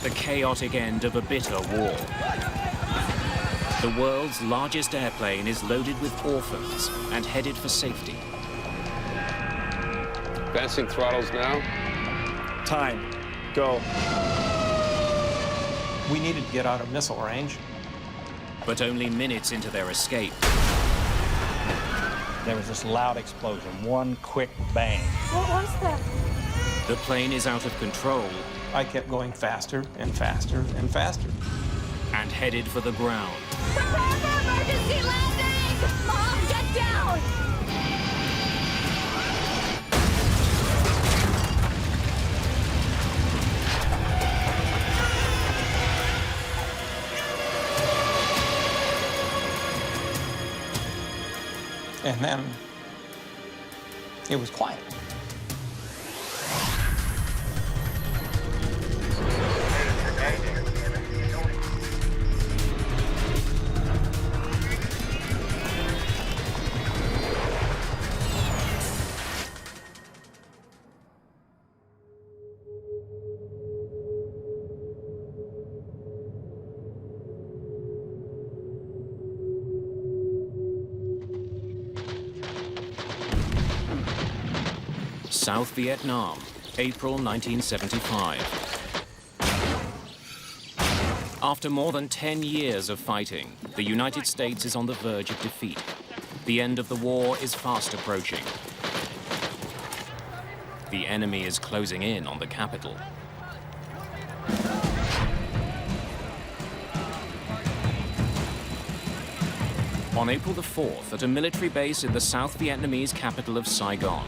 the chaotic end of a bitter war. The world's largest airplane is loaded with orphans and headed for safety. Advancing throttles now. Time. Go. We needed to get out of missile range. But only minutes into their escape, There was this loud explosion, one quick bang. What was that? the plane is out of control I kept going faster and faster and faster. and headed for the ground. Prepare for emergency landing! Mom, get down! And then it was quiet. South Vietnam, April 1975. After more than 10 years of fighting, the United States is on the verge of defeat. The end of the war is fast approaching. The enemy is closing in on the capital. On April the 4th, at a military base in the South Vietnamese capital of Saigon,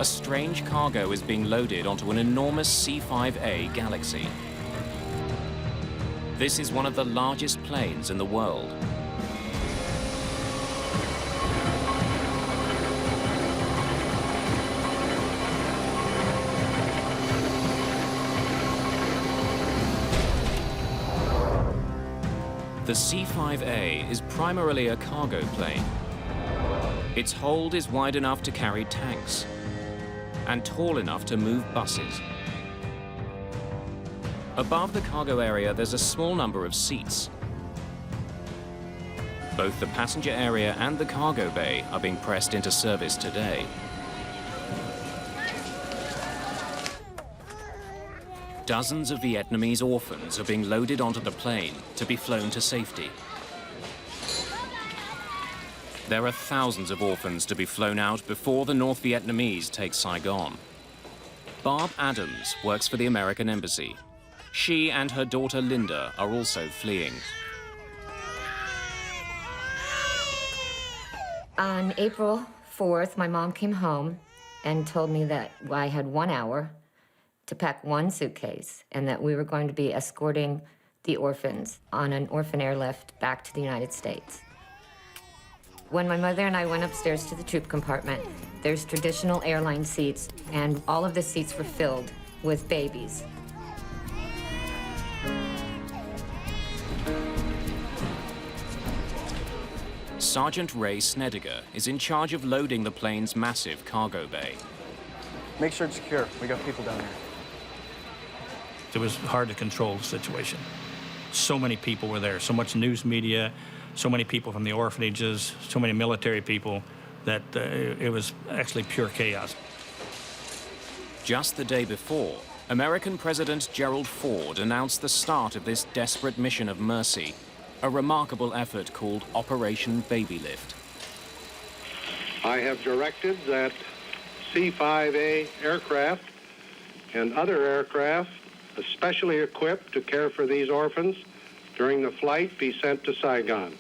a strange cargo is being loaded onto an enormous C5A Galaxy. This is one of the largest planes in the world. The C5A is primarily a cargo plane. Its hold is wide enough to carry tanks and tall enough to move buses. Above the cargo area, there's a small number of seats. Both the passenger area and the cargo bay are being pressed into service today. Dozens of Vietnamese orphans are being loaded onto the plane to be flown to safety. There are thousands of orphans to be flown out before the North Vietnamese take Saigon. Barb Adams works for the American Embassy. She and her daughter Linda are also fleeing. On April 4th, my mom came home and told me that I had 1 hour to pack one suitcase and that we were going to be escorting the orphans on an orphan airlift back to the United States. When my mother and I went upstairs to the troop compartment, there's traditional airline seats, and all of the seats were filled with babies. Sergeant Ray Snedigar is in charge of loading the plane's massive cargo bay. Make sure it's secure. We got people down there. It was hard to control the situation. So many people were there, so much news media, so many people from the orphanages, so many military people, that it was actually pure chaos. Just the day before, American President Gerald Ford announced the start of this desperate mission of mercy, a remarkable effort called Operation Babylift. I have directed that C5A aircraft and other aircraft especially equipped to care for these orphans during the flight be sent to Saigon.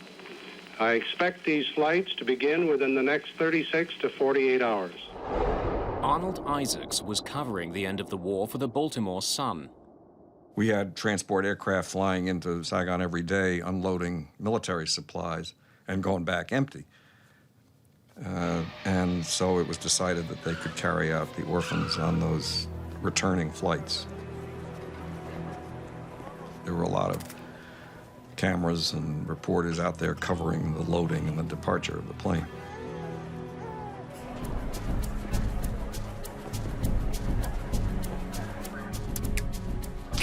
I expect these flights to begin within the next 36 to 48 hours. Arnold Isaacs was covering the end of the war for the Baltimore Sun. We had transport aircraft flying into Saigon every day, unloading military supplies and going back empty. And so it was decided that they could carry out the orphans on those returning flights. There were a lot of cameras and reporters out there covering the loading and the departure of the plane.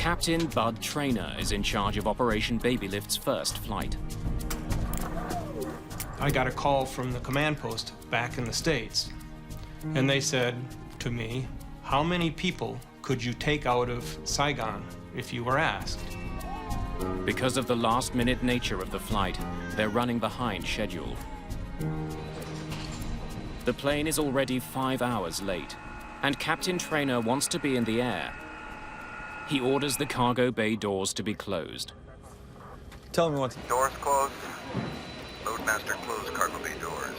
Captain Bud Traynor is in charge of Operation Babylift's first flight. I got a call from the command post back in the States, and they said to me, how many people could you take out of Saigon if you were asked? Because of the last-minute nature of the flight, they're running behind schedule. The plane is already 5 hours late, and Captain Traynor wants to be in the air. He orders the cargo bay doors to be closed. Tell me what. Doors closed. Loadmaster closed cargo bay doors.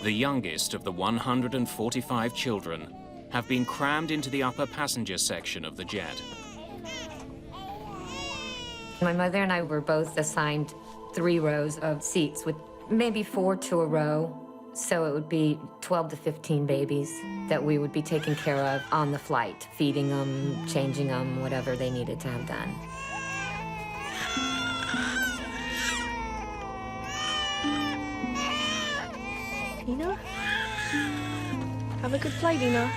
The youngest of the 145 children have been crammed into the upper passenger section of the jet. My mother and I were both assigned 3 rows of seats with maybe 4 to a row. So it would be 12 to 15 babies that we would be taking care of on the flight, feeding them, changing them, whatever they needed to have done. Ina? Have a good flight, Ina.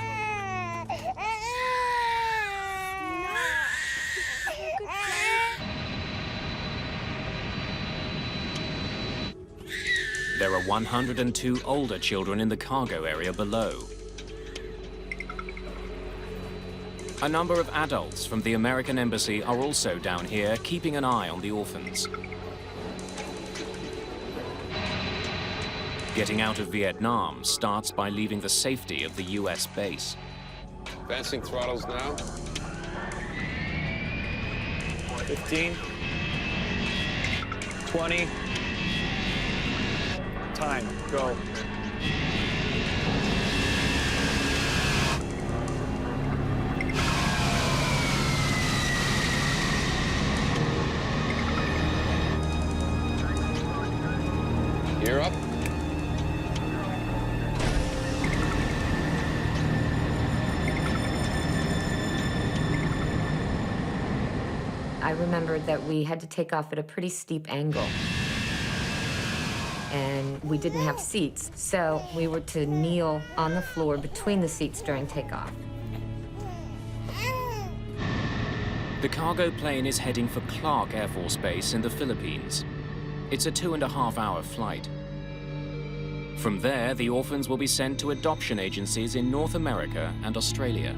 There are 102 older children in the cargo area below. A number of adults from the American Embassy are also down here, keeping an eye on the orphans. Getting out of Vietnam starts by leaving the safety of the US base. Advancing throttles now. 15. 20. Time. Go. Gear up. I remembered that we had to take off at a pretty steep angle. And we didn't have seats, so we were to kneel on the floor between the seats during takeoff. The cargo plane is heading for Clark Air Force Base in the Philippines. It's a 2.5-hour flight. From there, the orphans will be sent to adoption agencies in North America and Australia.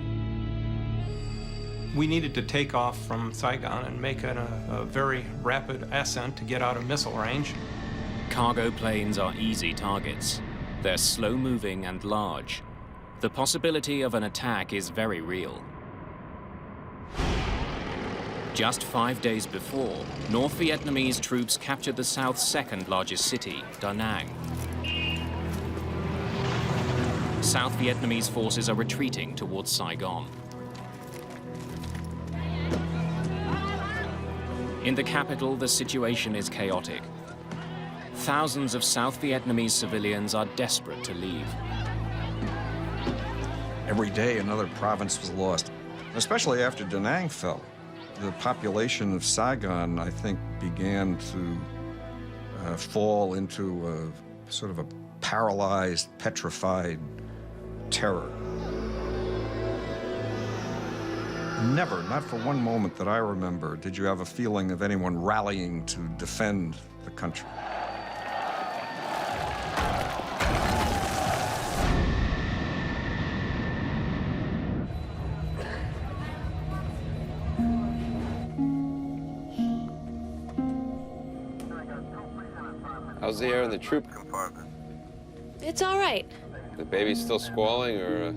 We needed to take off from Saigon and make a very rapid ascent to get out of missile range. Cargo planes are easy targets. They're slow-moving and large. The possibility of an attack is very real. Just 5 days before, North Vietnamese troops captured the South's second-largest city, Da Nang. South Vietnamese forces are retreating towards Saigon. In the capital, the situation is chaotic. Thousands of South Vietnamese civilians are desperate to leave. Every day, another province was lost, especially after Da Nang fell. The population of Saigon, I think, began to fall into a sort of a paralyzed, petrified terror. Never, not for one moment that I remember, did you have a feeling of anyone rallying to defend the country. How's the air in the troop Compartment. It's all right. The baby's still squalling, or?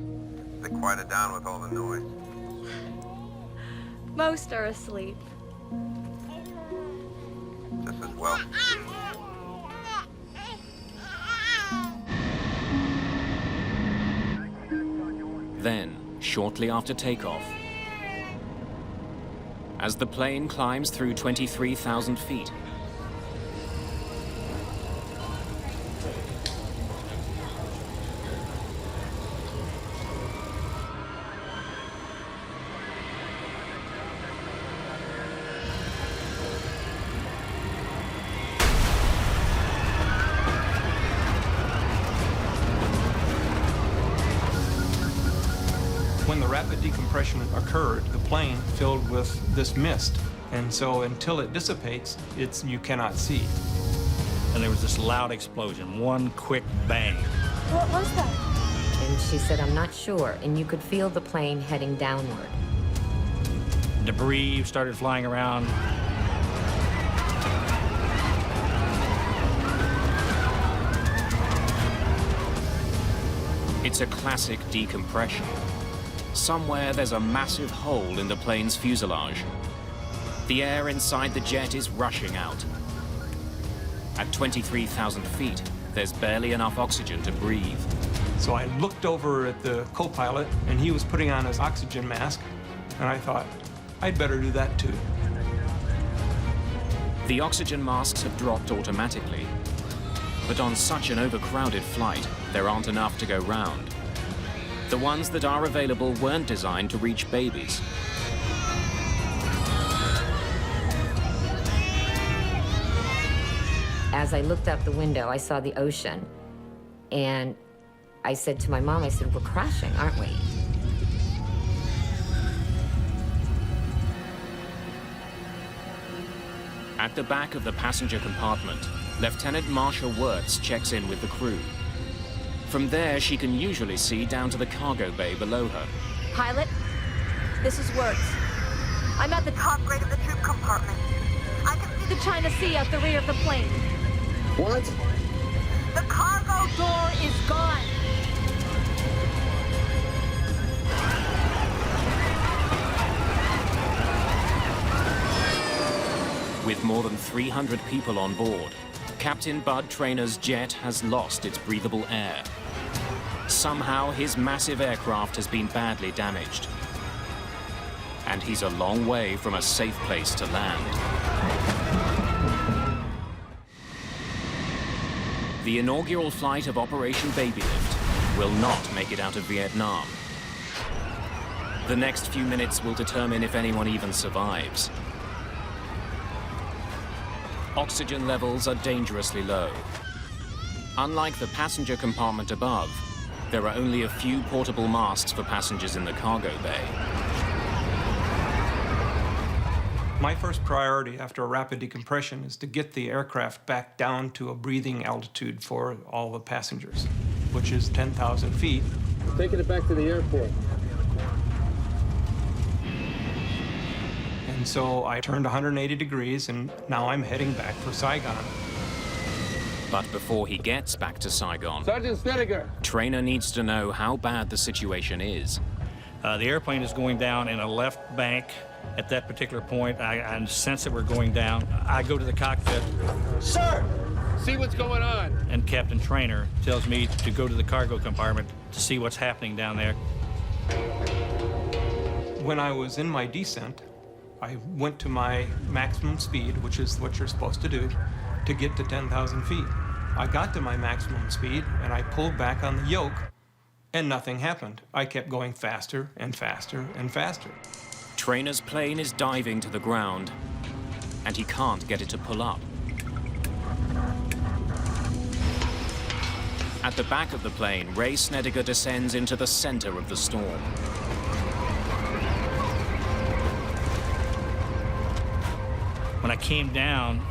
They quieted down with all the noise. Most are asleep. Just as well. Then, shortly after takeoff, as the plane climbs through 23,000 feet, decompression occurred, the plane filled with this mist. And so until it dissipates, you cannot see. And there was this loud explosion, one quick bang. What was that? And she said, I'm not sure. And you could feel the plane heading downward. Debris started flying around. It's a classic decompression. Somewhere there's a massive hole in the plane's fuselage. The air inside the jet is rushing out. At 23,000 feet, there's barely enough oxygen to breathe. So I looked over at the co-pilot, and he was putting on his oxygen mask, and I thought, I'd better do that too. The oxygen masks have dropped automatically. But on such an overcrowded flight, there aren't enough to go round. The ones that are available weren't designed to reach babies. As I looked out the window, I saw the ocean. And I said to my mom, I said, we're crashing, aren't we? At the back of the passenger compartment, Lieutenant Marsha Wirtz checks in with the crew. From there, she can usually see down to the cargo bay below her. Pilot, this is Wirtz. I'm at the Top grade of the troop compartment. I can see the China Sea out the rear of the plane. What? the cargo Door is gone. With more than 300 people on board, Captain Bud Traynor's jet has lost its breathable air. Somehow, his massive aircraft has been badly damaged. And he's a long way from a safe place to land. The inaugural flight of Operation Babylift will not make it out of Vietnam. The next few minutes will determine if anyone even survives. Oxygen levels are dangerously low. Unlike the passenger compartment above, there are only a few portable masks for passengers in the cargo bay. My first priority after a rapid decompression is to get the aircraft back down to a breathing altitude for all the passengers, which is 10,000 feet. Taking it back to the airport. And so I turned 180 degrees, and now I'm heading back for Saigon. But before he gets back to Saigon, Sergeant Snedigar. Traynor needs to know how bad the situation is. The airplane is going down in a left bank. At that particular point, I sense that we're going down. I go to the cockpit. Sir! See what's going on. And Captain Traynor tells me to go to the cargo compartment to see what's happening down there. When I was in my descent, I went to my maximum speed, which is what you're supposed to do, to get to 10,000 feet. I got to my maximum speed, and I pulled back on the yoke, and nothing happened. I kept going faster and faster and faster. Traynor's plane is diving to the ground, and he can't get it to pull up. At the back of the plane, Ray Snedigar descends into the center of the storm. When I came down,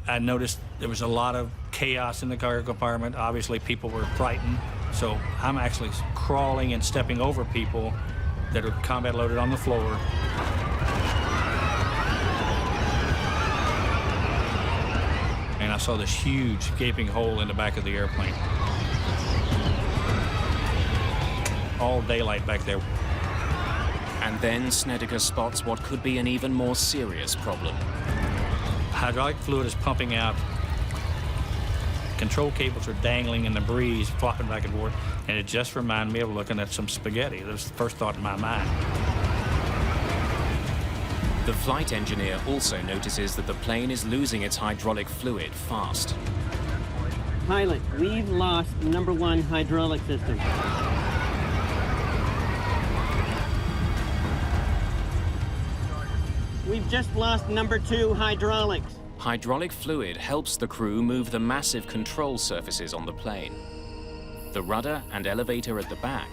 I noticed there was a lot of chaos in the cargo compartment. Obviously, people were frightened. So I'm actually crawling and stepping over people that are combat loaded on the floor. And I saw this huge gaping hole in the back of the airplane. All daylight back there. And then Snedigar spots what could be an even more serious problem. Hydraulic fluid is pumping out. Control cables are dangling in the breeze, flopping back and forth, and it just reminded me of looking at some spaghetti. That was the first thought in my mind. The flight engineer also notices that the plane is losing its hydraulic fluid fast. Pilot, we've lost number 1 hydraulic system. We've just lost number 2 hydraulics. Hydraulic fluid helps the crew move the massive control surfaces on the plane. The rudder and elevator at the back,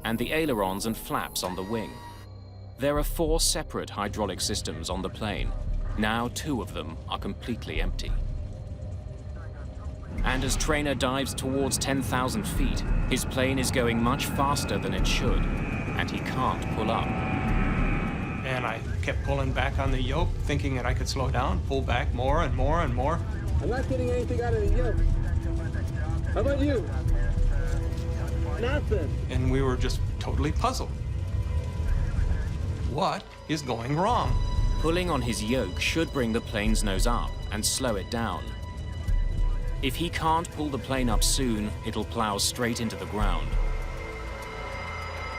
and the ailerons and flaps on the wing. There are 4 separate hydraulic systems on the plane. Now 2 of them are completely empty. And as Traynor dives towards 10,000 feet, his plane is going much faster than it should, and he can't pull up. And I kept pulling back on the yoke, thinking that I could slow down, pull back more and more and more. I'm not getting anything out of the yoke. How about you? Nothing. And we were just totally puzzled. What is going wrong? Pulling on his yoke should bring the plane's nose up and slow it down. If he can't pull the plane up soon, it'll plow straight into the ground.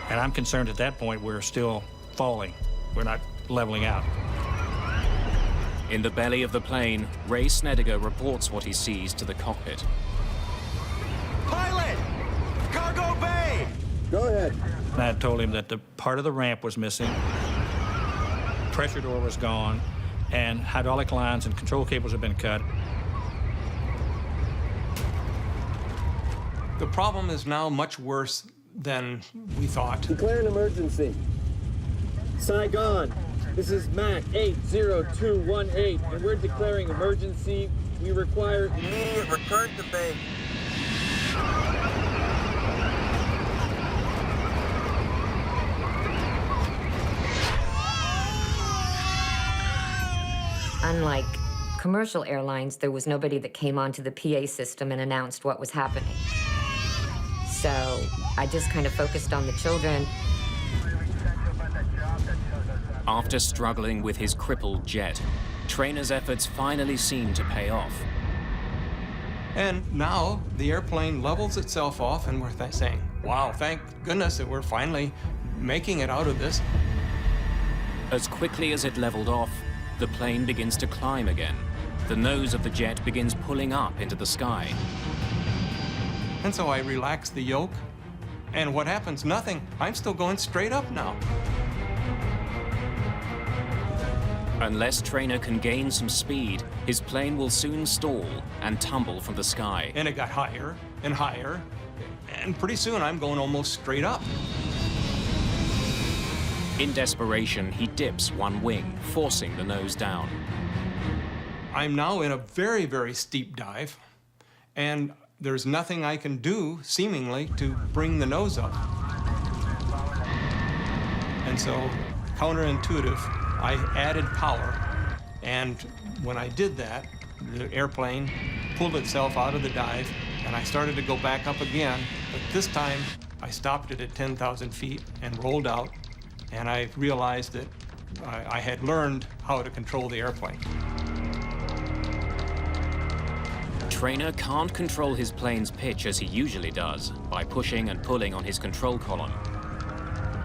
And I'm concerned at that point we're still falling. We're not leveling out. In the belly of the plane, Ray Snedigar reports what he sees to the cockpit. Pilot! Cargo bay! Go ahead. And I told him that the part of the ramp was missing, pressure door was gone, and hydraulic lines and control cables had been cut. The problem is now much worse than we thought. Declare an emergency. Saigon, this is Mac 80218, and we're declaring emergency. We require Immediate return to base. Unlike commercial airlines, there was nobody that came onto the PA system and announced what was happening. So I just kind of focused on the children. After struggling with his crippled jet, Traynor's efforts finally seem to pay off. And now the airplane levels itself off, and we're saying, wow, thank goodness that we're finally making it out of this. As quickly as it leveled off, the plane begins to climb again. The nose of the jet begins pulling up into the sky. And so I relax the yoke, and what happens? Nothing. I'm still going straight up now. Unless Traynor can gain some speed, his plane will soon stall and tumble from the sky. And it got higher and higher, and pretty soon I'm going almost straight up. In desperation, he dips one wing, forcing the nose down. I'm now in a very, very steep dive, and there's nothing I can do, seemingly, to bring the nose up. And so, counterintuitive, I added power, and when I did that, the airplane pulled itself out of the dive, and I started to go back up again, but this time I stopped it at 10,000 feet and rolled out, and I realized that I had learned how to control the airplane. Traynor can't control his plane's pitch as he usually does, by pushing and pulling on his control column.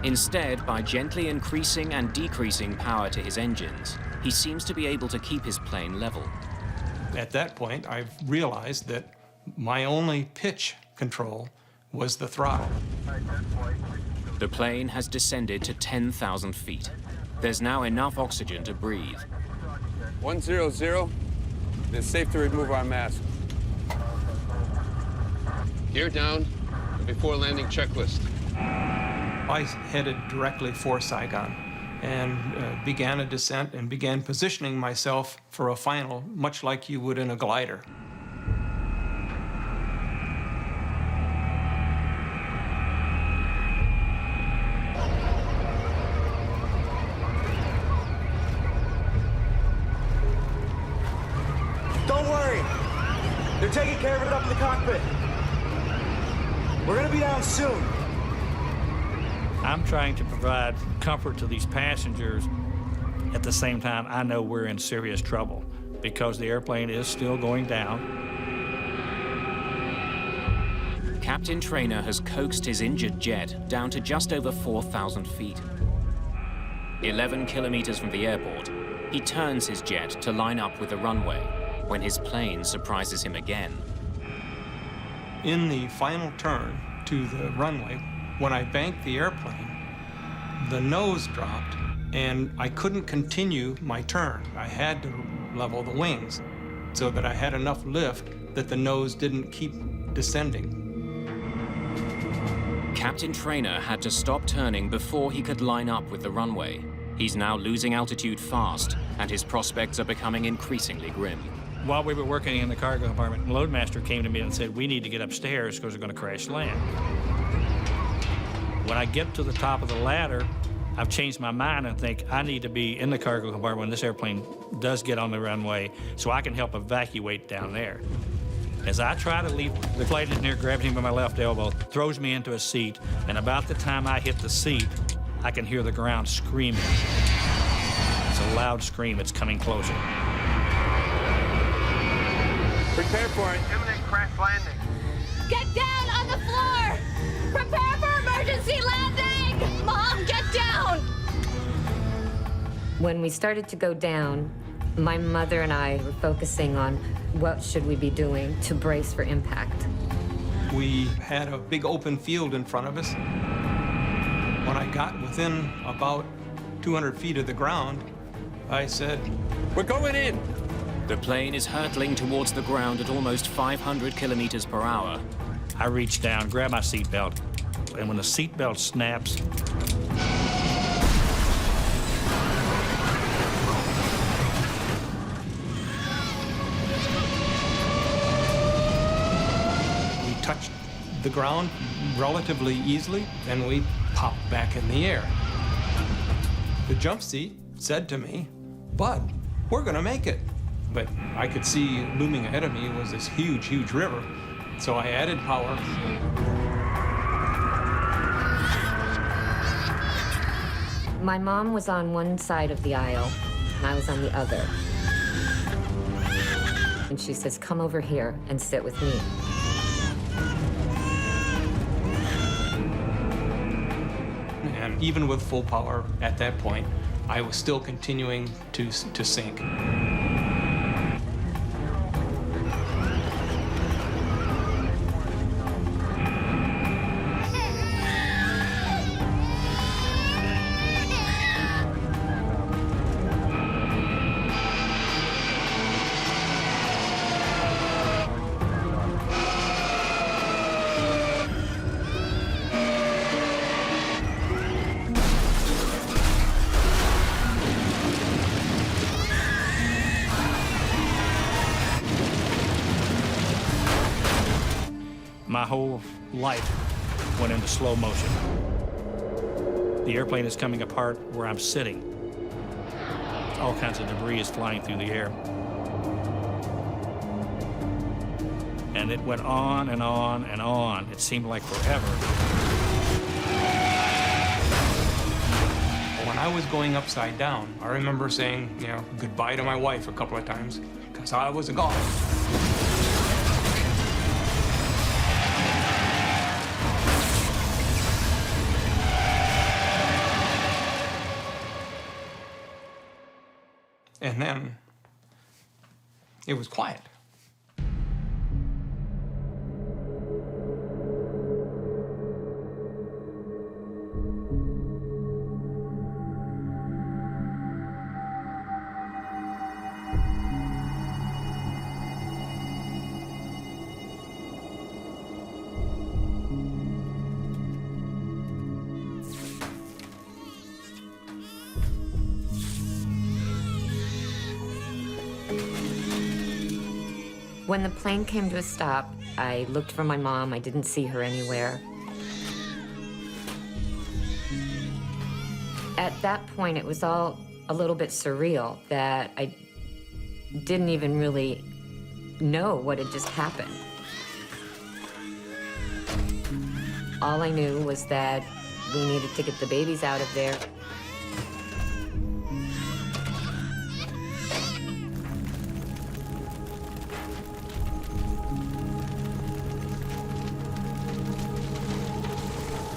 Instead, by gently increasing and decreasing power to his engines, he seems to be able to keep his plane level. At that point, I realized that my only pitch control was the throttle. The plane has descended to 10,000 feet. There's now enough oxygen to breathe. 100, it's safe to remove our mask. Gear down, and before landing checklist. I headed directly for Saigon and began a descent and began positioning myself for a final, much like you would in a glider. Don't worry. They're taking care of it up in the cockpit. We're gonna be down soon. I'm trying to provide comfort to these passengers. At the same time, I know we're in serious trouble because the airplane is still going down. Captain Traynor has coaxed his injured jet down to just over 4,000 feet. 11 kilometers from the airport, he turns his jet to line up with the runway when his plane surprises him again. In the final turn to the runway, when I banked the airplane, the nose dropped and I couldn't continue my turn. I had to level the wings so that I had enough lift that the nose didn't keep descending. Captain Traynor had to stop turning before he could line up with the runway. He's now losing altitude fast, and his prospects are becoming increasingly grim. While we were working in the cargo compartment, the loadmaster came to me and said, we need to get upstairs because we're going to crash land. When I get to the top of the ladder, I've changed my mind and think I need to be in the cargo compartment when this airplane does get on the runway so I can help evacuate down there. As I try to leave, the flight engineer grabs me by my left elbow, throws me into a seat, and about the time I hit the seat, I can hear the ground screaming. It's a loud scream. It's coming closer. Prepare for an imminent crash landing. Get down on the floor! Prepare for emergency landing! Mom, get down! When we started to go down, my mother and I were focusing on what should we be doing to brace for impact. We had a big open field in front of us. When I got within about 200 feet of the ground, I said, "We're going in!" The plane is hurtling towards the ground at almost 500 kilometers per hour. I reach down, grab my seatbelt, and when the seatbelt snaps, we touched the ground relatively easily, and we popped back in the air. The jump seat said to me, "Bud, we're gonna make it." But I could see looming ahead of me was this huge, huge river. So I added power. My mom was on one side of the aisle, and I was on the other. And she says, "Come over here and sit with me." And even with full power at that point, I was still continuing to sink. my whole life went into slow motion. The airplane is coming apart where I'm sitting. All kinds of debris is flying through the air. And it went on and on and on. It seemed like forever. When I was going upside down, I remember saying, goodbye to my wife a couple of times, because I was gone. And then it was quiet. When the plane came to a stop, I looked for my mom. I didn't see her anywhere. At that point, it was all a little bit surreal that I didn't even really know what had just happened. All I knew was that we needed to get the babies out of there.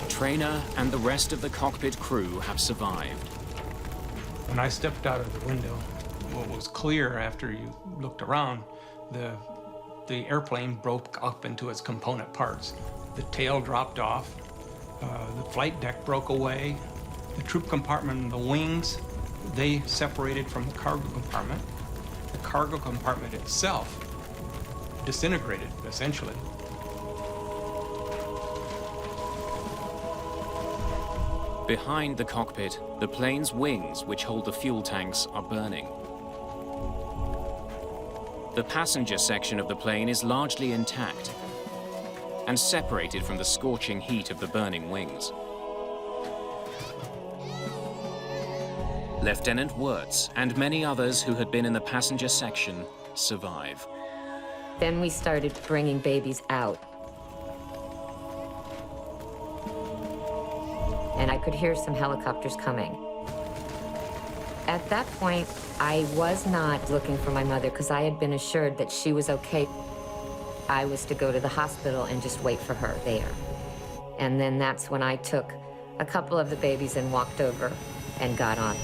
Traynor and the rest of the cockpit crew have survived. When I stepped out of the window, what was clear after you looked around, the airplane broke up into its component parts. The tail dropped off, the flight deck broke away, the troop compartment and the wings, they separated from the cargo compartment. The cargo compartment itself disintegrated, essentially. Behind the cockpit, the plane's wings, which hold the fuel tanks, are burning. The passenger section of the plane is largely intact and separated from the scorching heat of the burning wings. Lieutenant Wirtz and many others who had been in the passenger section survive. Then we started bringing babies out. And I could hear some helicopters coming. At that point, I was not looking for my mother because I had been assured that she was okay. I was to go to the hospital and just wait for her there. And then that's when I took a couple of the babies and walked over and got on.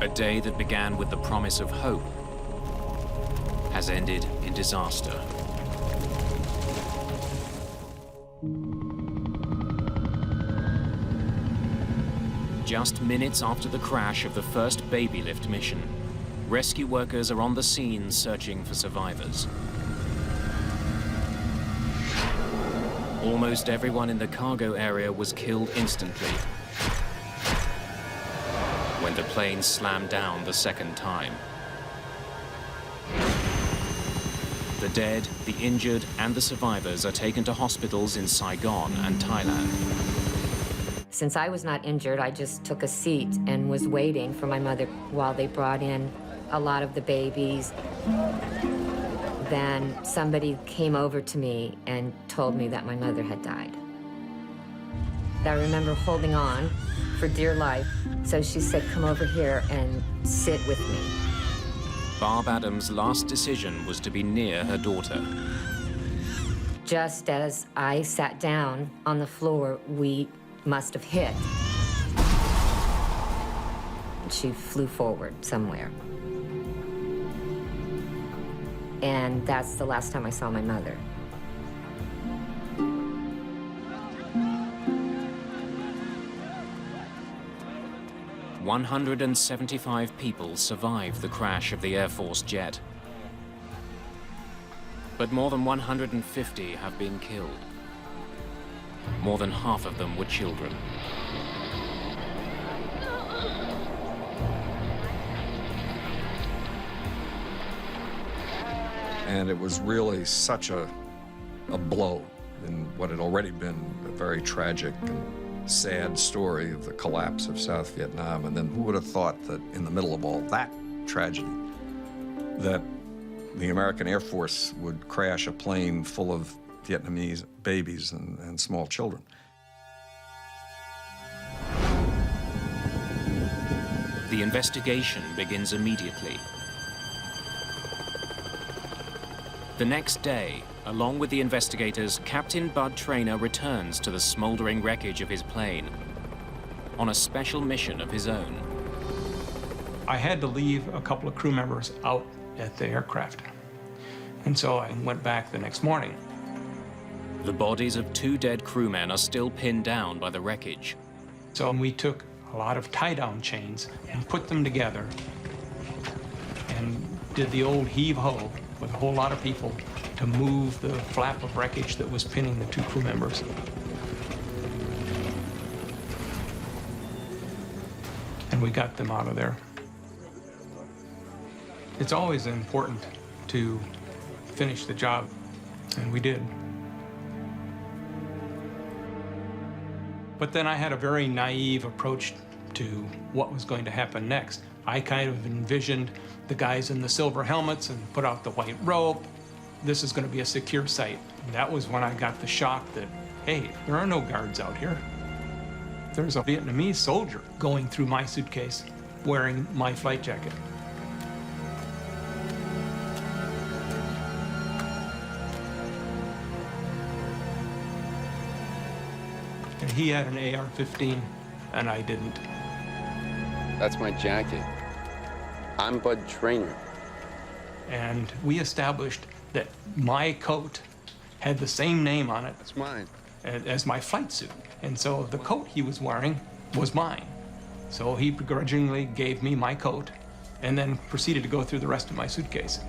A day that began with the promise of hope has ended in disaster. Just minutes after the crash of the first Babylift mission, rescue workers are on the scene searching for survivors. Almost everyone in the cargo area was killed instantly when the plane slammed down the second time. The dead, the injured, and the survivors are taken to hospitals in Saigon and Thailand. Since I was not injured, I just took a seat and was waiting for my mother while they brought in a lot of the babies. Then somebody came over to me and told me that my mother had died. I remember holding on for dear life, so she said, "Come over here and sit with me." Barb Adams' last decision was to be near her daughter. Just as I sat down on the floor, we must have hit. She flew forward somewhere. And that's the last time I saw my mother. "175 people survived the crash of the Air Force jet. But more than 150 have been killed. More than half of them were children. And it was really such a blow in what had already been a very tragic and sad story of the collapse of South Vietnam. And then who would have thought that in the middle of all that tragedy, that the American Air Force would crash a plane full of Vietnamese babies and small children. The investigation begins immediately. The next day, along with the investigators, Captain Bud Traynor returns to the smoldering wreckage of his plane on a special mission of his own. I had to leave a couple of crew members out at the aircraft. And so I went back the next morning. The bodies of 2 dead crewmen are still pinned down by the wreckage. So we took a lot of tie-down chains and put them together and did the old heave-ho with a whole lot of people to move the flap of wreckage that was pinning the 2 crew members. And we got them out of there. It's always important to finish the job, and we did. But then I had a very naive approach to what was going to happen next. I kind of envisioned the guys in the silver helmets and put out the white rope. This is going to be a secure site. And that was when I got the shock that, hey, there are no guards out here. There's a Vietnamese soldier going through my suitcase wearing my flight jacket. And he had an AR-15, and I didn't. That's my jacket. I'm Bud Traynor. And we established that my coat had the same name on it. That's mine. As my flight suit. And so the coat he was wearing was mine. So he begrudgingly gave me my coat and then proceeded to go through the rest of my suitcase.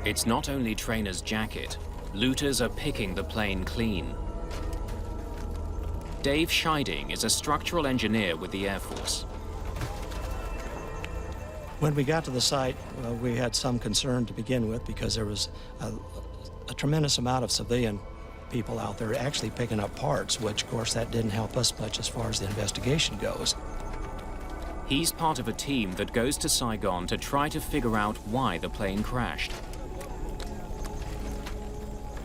It's not only Traynor's jacket. Looters are picking the plane clean. Dave Scheiding is a structural engineer with the Air Force. When we got to the site, we had some concern to begin with because there was a tremendous amount of civilian people out there actually picking up parts, which, of course, that didn't help us much as far as the investigation goes. He's part of a team that goes to Saigon to try to figure out why the plane crashed.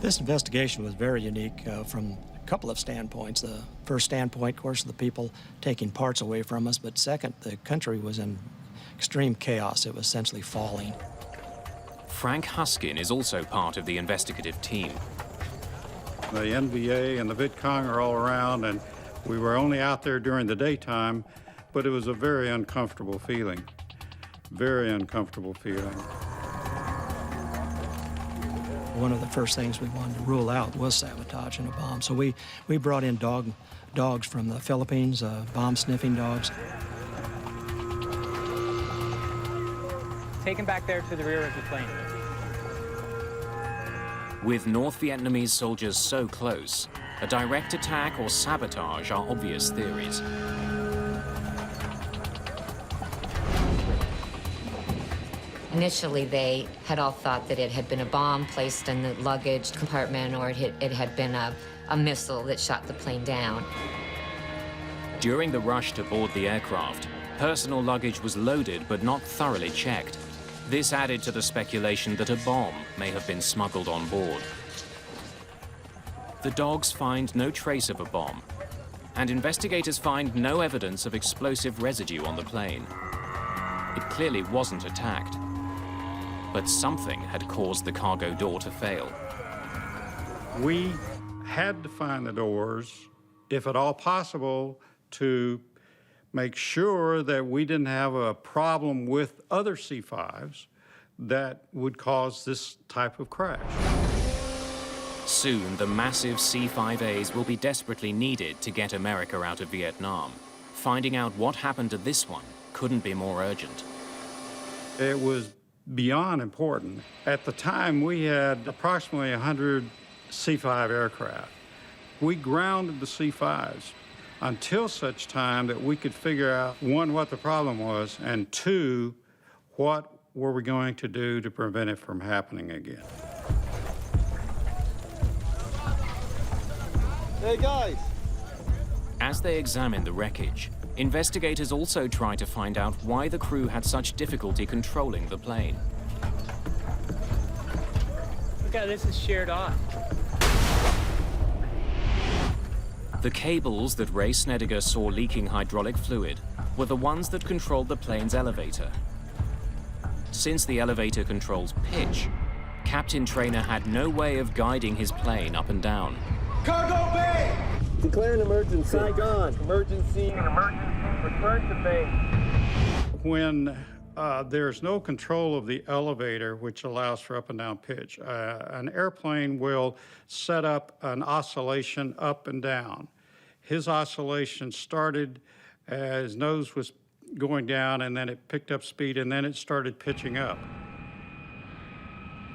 This investigation was very unique from a couple of standpoints. The first standpoint, of course, the people taking parts away from us, but second, the country was in extreme chaos. It was essentially falling. Frank Huskin is also part of the investigative team. The NVA and the VidCong are all around, and we were only out there during the daytime, but it was a very uncomfortable feeling. Very uncomfortable feeling. One of the first things we wanted to rule out was sabotage and a bomb. So we brought in dogs from the Philippines, bomb-sniffing dogs. Taken back there to the rear of the plane. With North Vietnamese soldiers so close, a direct attack or sabotage are obvious theories. Initially, they had all thought that it had been a bomb placed in the luggage compartment, or it had been a missile that shot the plane down. During the rush to board the aircraft, personal luggage was loaded but not thoroughly checked. This added to the speculation that a bomb may have been smuggled on board. The dogs find no trace of a bomb, and investigators find no evidence of explosive residue on the plane. It clearly wasn't attacked, but something had caused the cargo door to fail. We had to find the doors, if at all possible, to make sure that we didn't have a problem with other C5s that would cause this type of crash. Soon, the massive C5As will be desperately needed to get America out of Vietnam. Finding out what happened to this one couldn't be more urgent. It was beyond important. At the time, we had approximately 100 C5 aircraft. We grounded the C5s until such time that we could figure out, one, what the problem was, and two, what were we going to do to prevent it from happening again. Hey, guys! As they examine the wreckage, investigators also try to find out why the crew had such difficulty controlling the plane. Look how this is sheared off. The cables that Ray Snedigar saw leaking hydraulic fluid were the ones that controlled the plane's elevator. Since the elevator controls pitch, Captain Traynor had no way of guiding his plane up and down. Cargo bay! Declare an emergency. Saigon. Emergency. Return to base. When there's no control of the elevator, which allows for up and down pitch, an airplane will set up an oscillation up and down. His oscillation started as nose was going down, and then it picked up speed, and then it started pitching up.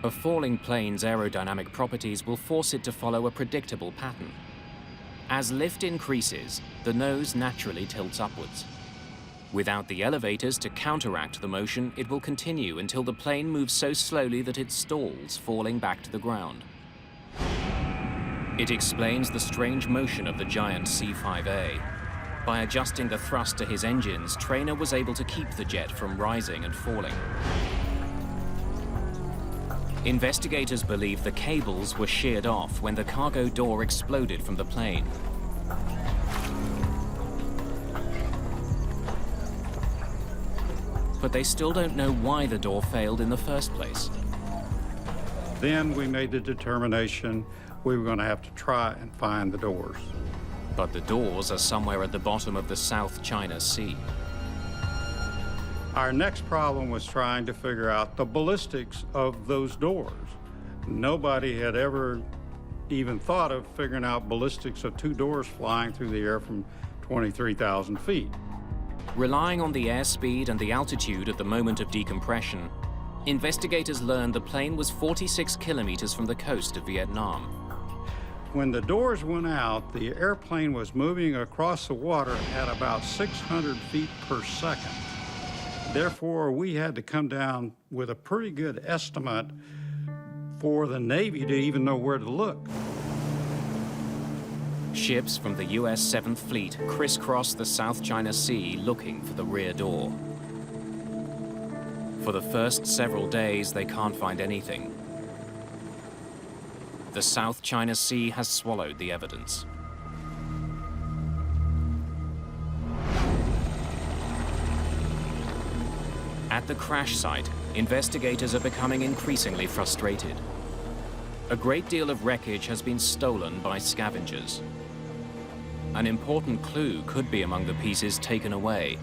A falling plane's aerodynamic properties will force it to follow a predictable pattern. As lift increases, the nose naturally tilts upwards. Without the elevators to counteract the motion, it will continue until the plane moves so slowly that it stalls, falling back to the ground. It explains the strange motion of the giant C5A. By adjusting the thrust to his engines, Traynor was able to keep the jet from rising and falling. Investigators believe the cables were sheared off when the cargo door exploded from the plane. But they still don't know why the door failed in the first place. Then we made the determination we were going to have to try and find the doors. But the doors are somewhere at the bottom of the South China Sea. Our next problem was trying to figure out the ballistics of those doors. Nobody had ever even thought of figuring out ballistics of two doors flying through the air from 23,000 feet. Relying on the airspeed and the altitude at the moment of decompression, investigators learned the plane was 46 kilometers from the coast of Vietnam. When the doors went out, the airplane was moving across the water at about 600 feet per second. Therefore, we had to come down with a pretty good estimate for the Navy to even know where to look. Ships from the U.S. 7th Fleet crisscross the South China Sea looking for the rear door. For the first several days, they can't find anything. The South China Sea has swallowed the evidence. At the crash site, investigators are becoming increasingly frustrated. A great deal of wreckage has been stolen by scavengers. An important clue could be among the pieces taken away.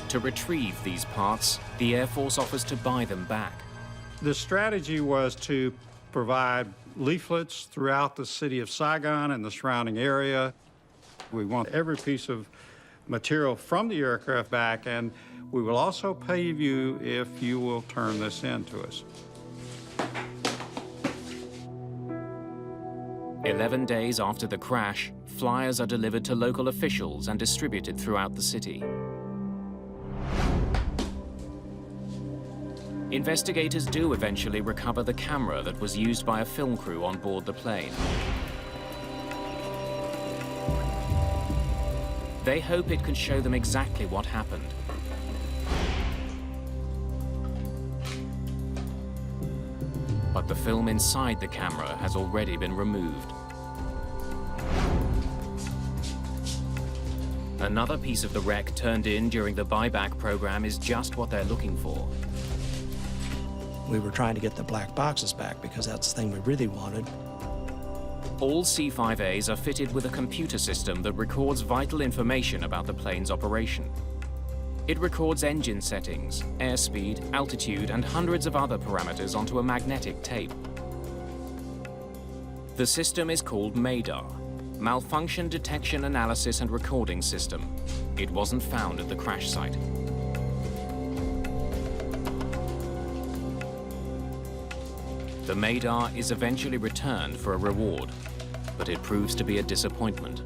To retrieve these parts, the Air Force offers to buy them back. The strategy was to provide leaflets throughout the city of Saigon and the surrounding area. We want every piece of material from the aircraft back, and we will also pay you if you will turn this in to us. 11 days after the crash, flyers are delivered to local officials and distributed throughout the city. Investigators do eventually recover the camera that was used by a film crew on board the plane. They hope it can show them exactly what happened. But the film inside the camera has already been removed. Another piece of the wreck turned in during the buyback program is just what they're looking for. We were trying to get the black boxes back because that's the thing we really wanted. All C5As are fitted with a computer system that records vital information about the plane's operation. It records engine settings, airspeed, altitude, and hundreds of other parameters onto a magnetic tape. The system is called Mayday, Malfunction Detection Analysis and Recording System. It wasn't found at the crash site. The Mayday is eventually returned for a reward, but it proves to be a disappointment.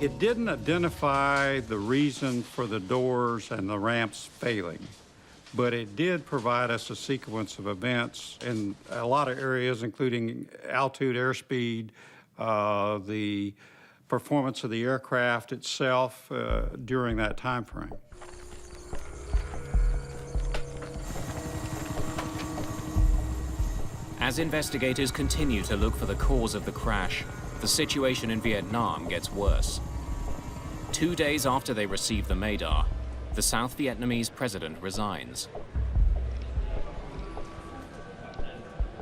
It didn't identify the reason for the doors and the ramps failing, but it did provide us a sequence of events in a lot of areas, including altitude, airspeed, the performance of the aircraft itself during that time frame. As investigators continue to look for the cause of the crash, the situation in Vietnam gets worse. 2 days after they receive the Mayday, the South Vietnamese president resigns.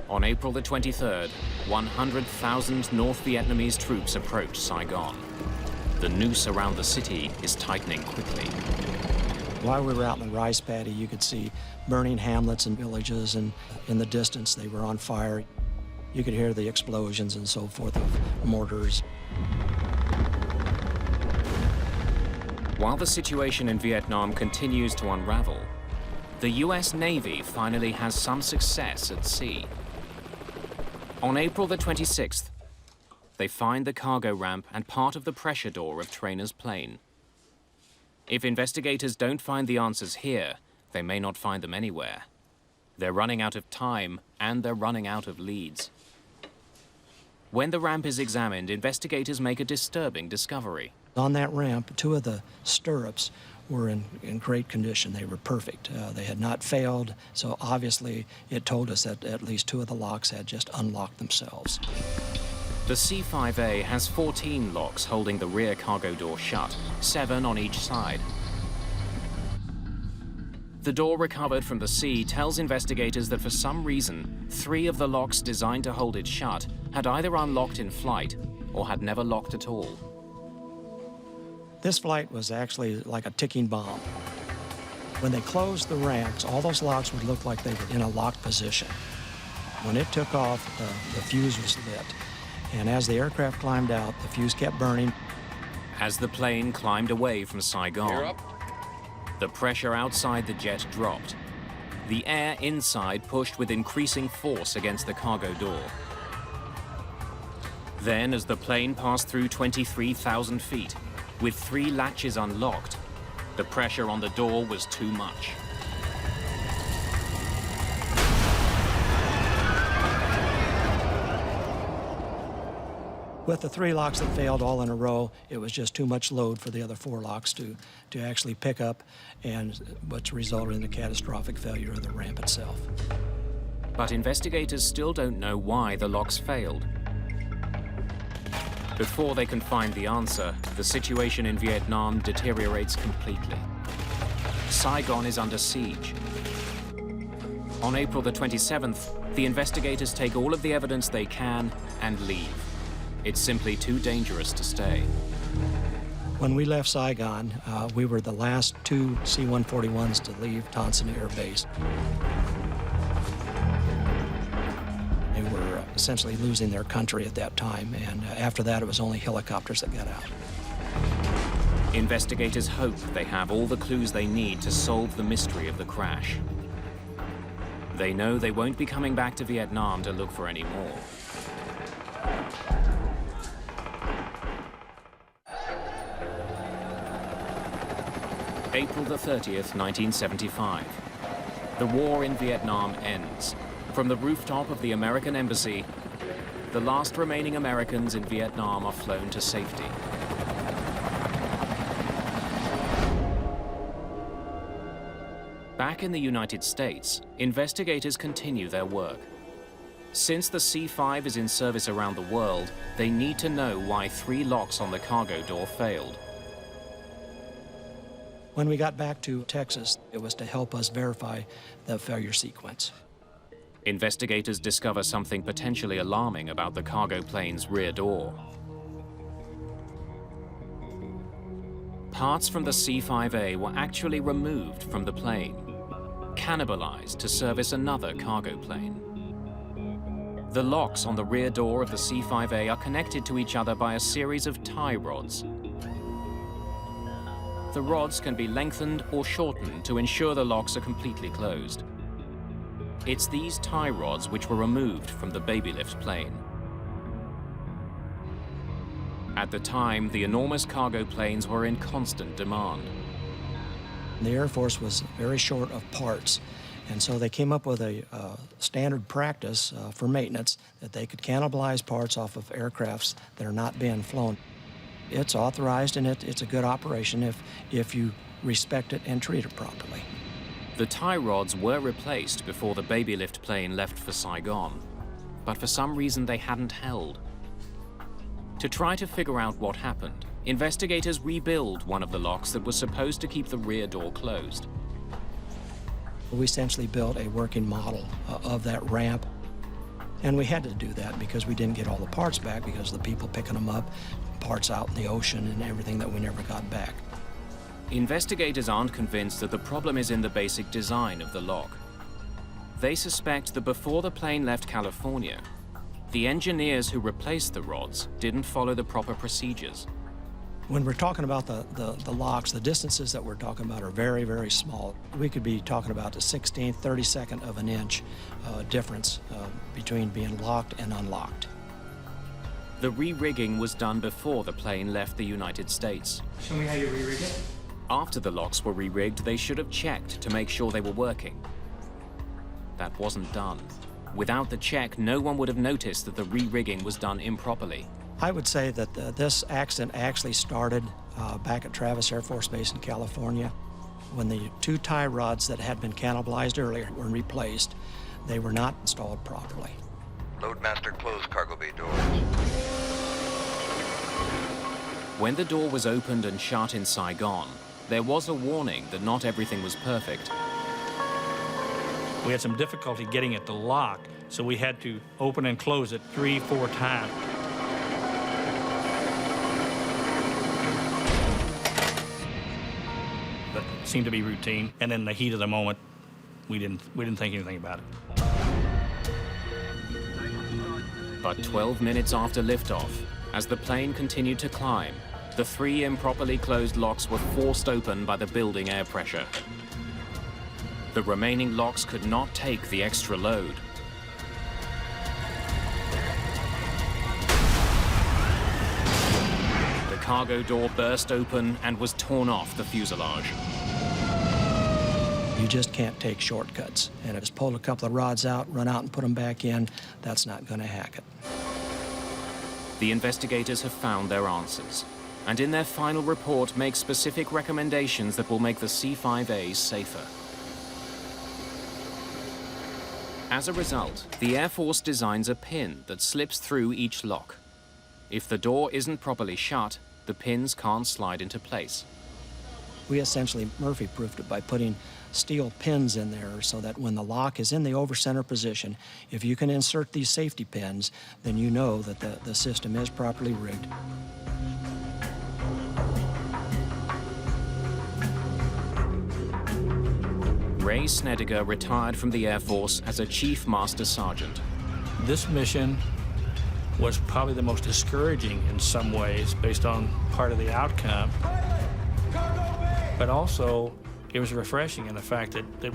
On April the 23rd, 100,000 North Vietnamese troops approach Saigon. The noose around the city is tightening quickly. While we were out in the rice paddy, you could see burning hamlets and villages, and in the distance they were on fire. You could hear the explosions and so forth of mortars. While the situation in Vietnam continues to unravel, the US Navy finally has some success at sea. On April the 26th, they find the cargo ramp and part of the pressure door of Traynor's plane. If investigators don't find the answers here, they may not find them anywhere. They're running out of time, and they're running out of leads. When the ramp is examined, investigators make a disturbing discovery. On that ramp, 2 of the stirrups were in great condition. They were perfect. They had not failed, so obviously it told us that at least 2 of the locks had just unlocked themselves. The C5A has 14 locks holding the rear cargo door shut, 7 on each side. The door recovered from the sea tells investigators that for some reason, 3 of the locks designed to hold it shut had either unlocked in flight or had never locked at all. This flight was actually like a ticking bomb. When they closed the ramps, all those locks would look like they were in a locked position. When it took off, the fuse was lit. And as the aircraft climbed out, the fuse kept burning. As the plane climbed away from Saigon, the pressure outside the jet dropped. The air inside pushed with increasing force against the cargo door. Then, as the plane passed through 23,000 feet, with 3 latches unlocked, the pressure on the door was too much. With the 3 locks that failed all in a row, it was just too much load for the other 4 locks to actually pick up, and what's resulted in a catastrophic failure of the ramp itself. But investigators still don't know why the locks failed. Before they can find the answer, the situation in Vietnam deteriorates completely. Saigon is under siege. On April the 27th, the investigators take all of the evidence they can and leave. It's simply too dangerous to stay. When we left Saigon, we were the last 2 C-141s to leave Tonson Air Base. They were essentially losing their country at that time, and after that it was only helicopters that got out. Investigators hope they have all the clues they need to solve the mystery of the crash. They know they won't be coming back to Vietnam to look for any more. April the 30th, 1975. The war in Vietnam ends. From the rooftop of the American embassy, the last remaining Americans in Vietnam are flown to safety. Back in the United States, investigators continue their work. Since the C5 is in service around the world, they need to know why 3 locks on the cargo door failed. When we got back to Texas, it was to help us verify the failure sequence. Investigators discover something potentially alarming about the cargo plane's rear door. Parts from the C5A were actually removed from the plane, cannibalized to service another cargo plane. The locks on the rear door of the C5A are connected to each other by a series of tie rods. The rods can be lengthened or shortened to ensure the locks are completely closed. It's these tie rods which were removed from the Babylift plane. At the time, the enormous cargo planes were in constant demand. The Air Force was very short of parts, and so they came up with a standard practice for maintenance that they could cannibalize parts off of aircrafts that are not being flown. It's authorized, and it's a good operation if you respect it and treat it properly. The tie rods were replaced before the Babylift plane left for Saigon, but for some reason they hadn't held. To try to figure out what happened, investigators rebuild one of the locks that was supposed to keep the rear door closed. We essentially built a working model of that ramp, and we had to do that because we didn't get all the parts back because of the people picking them up, parts out in the ocean and everything that we never got back. Investigators aren't convinced that the problem is in the basic design of the lock. They suspect that before the plane left California, the engineers who replaced the rods didn't follow the proper procedures. When we're talking about the locks, the distances that we're talking about are very, very small. We could be talking about a 16th, 32nd of an inch difference between being locked and unlocked. The re-rigging was done before the plane left the United States. Show me how you re-rig it. After the locks were re-rigged, they should have checked to make sure they were working. That wasn't done. Without the check, no one would have noticed that the re-rigging was done improperly. I would say that this accident actually started back at Travis Air Force Base in California. When the 2 tie rods that had been cannibalized earlier were replaced, they were not installed properly. Loadmaster, close cargo bay doors. When the door was opened and shut in Saigon, there was a warning that not everything was perfect. We had some difficulty getting it to lock, so we had to open and close it 3-4 times. But it seemed to be routine, and in the heat of the moment, we didn't think anything about it. But 12 minutes after liftoff, as the plane continued to climb, The 3 improperly closed locks were forced open by the building air pressure. The remaining locks could not take the extra load. The cargo door burst open and was torn off the fuselage. You just can't take shortcuts. And if it's pulled a couple of rods out, run out and put them back in, that's not going to hack it. The investigators have found their answers, and in their final report make specific recommendations that will make the C5A safer. As a result, the Air Force designs a pin that slips through each lock. If the door isn't properly shut, the pins can't slide into place. We essentially Murphy-proofed it by putting steel pins in there so that when the lock is in the over-center position, if you can insert these safety pins, then you know that the system is properly rigged. Ray Snedigar retired from the Air Force as a Chief Master Sergeant. This mission was probably the most discouraging in some ways based on part of the outcome. But also, it was refreshing in the fact that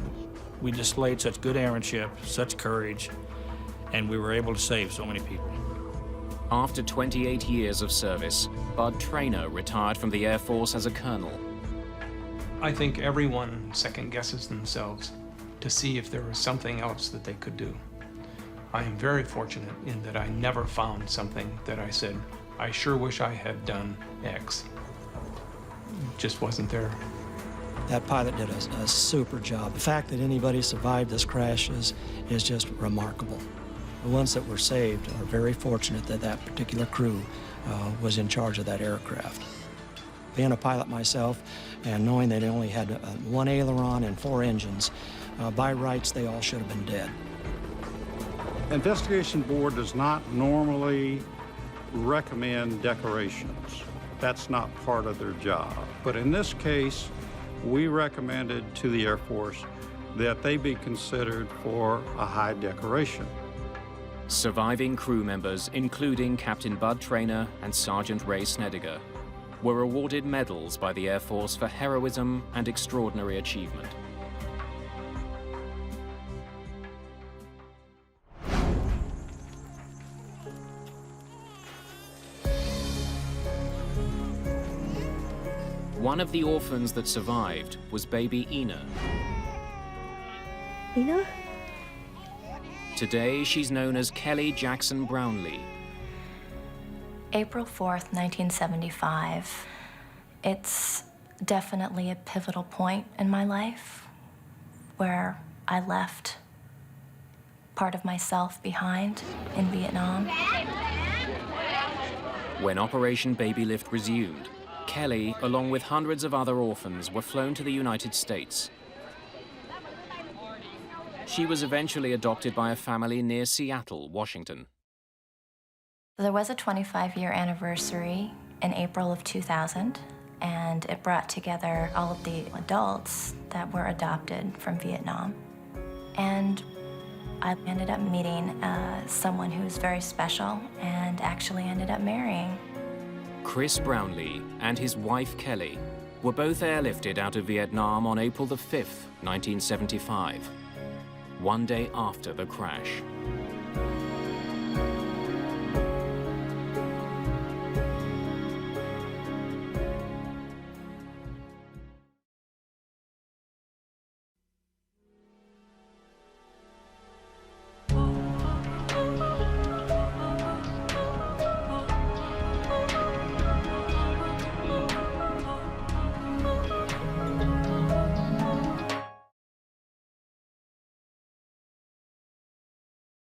we displayed such good airmanship, such courage, and we were able to save so many people. After 28 years of service, Bud Traynor retired from the Air Force as a colonel. I think everyone second guesses themselves to see if there was something else that they could do. I am very fortunate in that I never found something that I said, I sure wish I had done X. It just wasn't there. That pilot did a super job. The fact that anybody survived this crash is just remarkable. The ones that were saved are very fortunate that that particular crew was in charge of that aircraft. Being a pilot myself and knowing they only had 1 aileron and 4 engines, by rights they all should have been dead. Investigation Board does not normally recommend decorations. That's not part of their job. But in this case, we recommended to the Air Force that they be considered for a high decoration. Surviving crew members, including Captain Bud Traynor and Sergeant Ray Snedigar, were awarded medals by the Air Force for heroism and extraordinary achievement. One of the orphans that survived was baby Ina. Ina? Today, she's known as Kelly Jackson Brownlee. April 4th, 1975. It's definitely a pivotal point in my life where I left part of myself behind in Vietnam. When Operation Babylift resumed, Kelly, along with hundreds of other orphans, were flown to the United States. She was eventually adopted by a family near Seattle, Washington. There was a 25-year anniversary in April of 2000, and it brought together all of the adults that were adopted from Vietnam. And I ended up meeting someone who was very special and actually ended up marrying. Chris Brownlee and his wife Kelly were both airlifted out of Vietnam on April the 5th, 1975, one day after the crash.